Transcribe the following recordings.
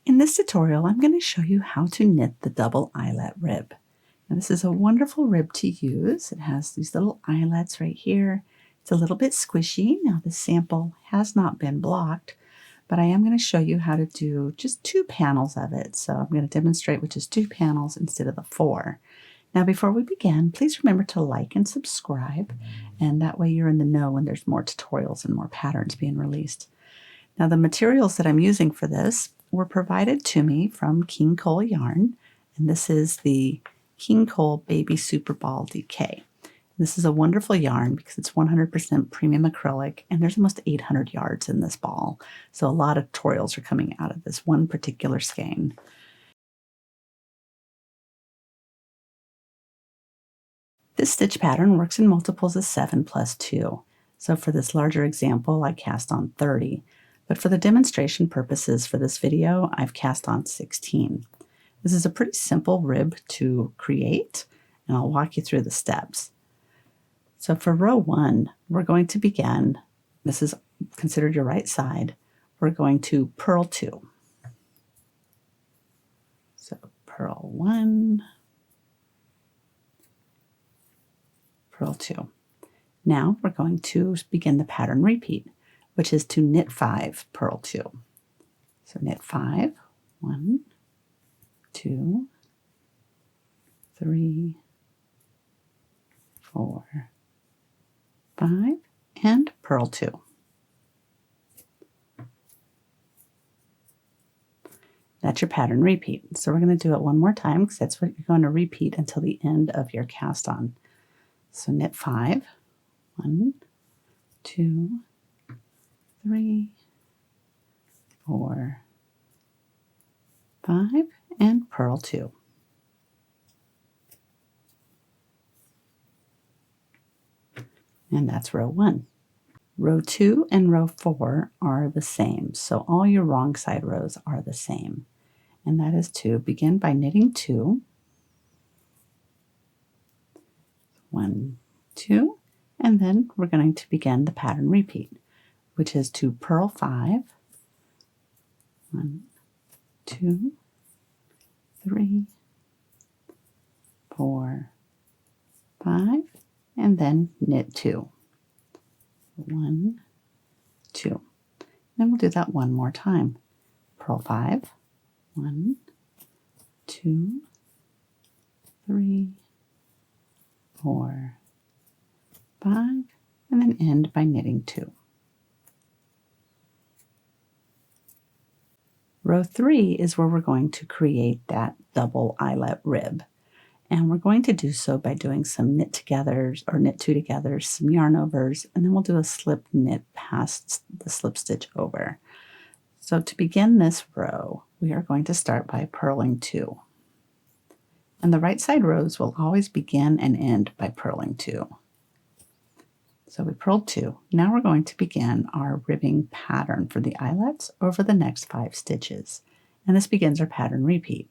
In this tutorial, I'm going to show you how to knit the double eyelet rib. Now, this is a wonderful rib to use. It has these little eyelets right here. It's a little bit squishy. Now, the sample has not been blocked, but I am going to show you how to do just 2 panels of it. So I'm going to demonstrate with just 2 panels instead of the 4. Now, before we begin, please remember to like and subscribe, and that way you're in the know when there's more tutorials and more patterns being released. Now, the materials that I'm using for this were provided to me from King Cole Yarn, and this is the King Cole Baby Super Ball DK. This is a wonderful yarn because it's 100% premium acrylic, and there's almost 800 yards in this ball, so a lot of tutorials are coming out of this one particular skein. This stitch pattern works in multiples of 7 plus 2. So for this larger example, I cast on 30. But for the demonstration purposes for this video, I've cast on 16. This is a pretty simple rib to create, and I'll walk you through the steps. So for row 1, we're going to begin, this is considered your right side, we're going to purl 2. So purl 1, purl 2. Now we're going to begin the pattern repeat, which is to knit 5, purl 2. So knit 5, 1, 2, 3, 4, 5, and purl 2. That's your pattern repeat. So we're going to do it one more time because that's what you're going to repeat until the end of your cast on. So knit 5, 1, 2, 3, 4, 5, and purl 2. And that's row 1. Row 2 and row 4 are the same, so all your wrong side rows are the same. And that is to begin by knitting 2, 1, 2, and then we're going to begin the pattern repeat, which is to purl 5, 1, 2, 3, 4, 5, and then knit 2. 1, 2. Then we'll do that one more time. Purl 5, 1, 2, 3, 4, 5, and then end by knitting 2. Row 3 is where we're going to create that double eyelet rib. And we're going to do so by doing some knit togethers or knit 2 togethers, some yarn overs, and then we'll do a slip knit past the slip stitch over. So to begin this row, we are going to start by purling 2. And the right side rows will always begin and end by purling 2. So we purled 2. Now we're going to begin our ribbing pattern for the eyelets over the next 5 stitches. And this begins our pattern repeat.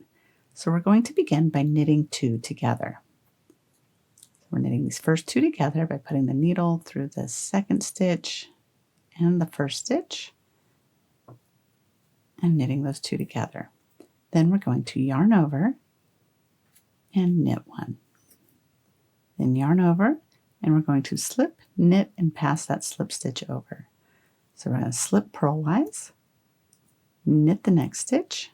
So we're going to begin by knitting 2 together. So we're knitting these first 2 together by putting the needle through the second stitch and the first stitch and knitting those 2 together. Then we're going to yarn over and knit 1. Then yarn over, and we're going to slip, knit, and pass that slip stitch over. So we're going to slip purlwise, knit the next stitch,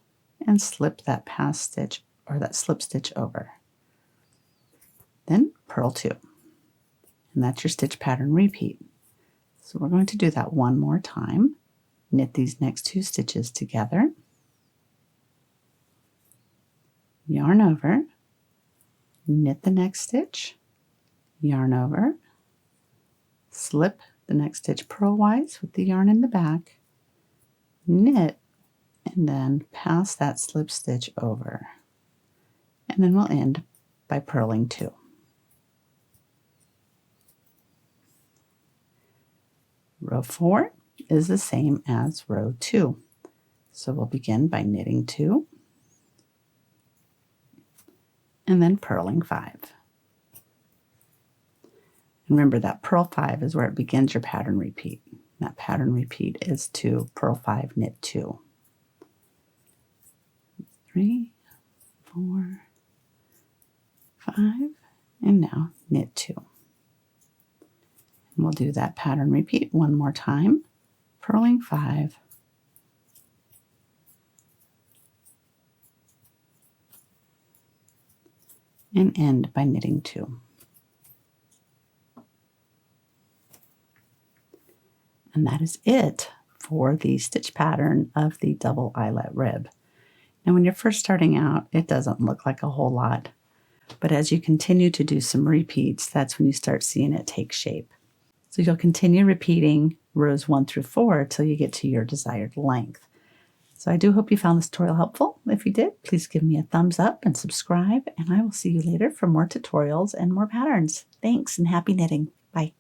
and slip that pass stitch or that slip stitch over. Then purl 2. And that's your stitch pattern repeat. So we're going to do that one more time. Knit these next 2 stitches together. Yarn over, knit the next stitch, yarn over, slip the next stitch purlwise with the yarn in the back, knit, and then pass that slip stitch over. And then we'll end by purling 2. Row 4 is the same as row 2. So we'll begin by knitting 2 and then purling 5. Remember that purl 5 is where it begins your pattern repeat. That pattern repeat is to purl 5, knit 2. 3, 4, 5, and now knit 2. And we'll do that pattern repeat one more time, purling 5, and end by knitting 2. And that is it for the stitch pattern of the double eyelet rib. Now when you're first starting out, it doesn't look like a whole lot, but as you continue to do some repeats, that's when you start seeing it take shape. So you'll continue repeating rows 1 through 4 till you get to your desired length. So I do hope you found this tutorial helpful. If you did, please give me a thumbs up and subscribe, and I will see you later for more tutorials and more patterns. Thanks and happy knitting. Bye.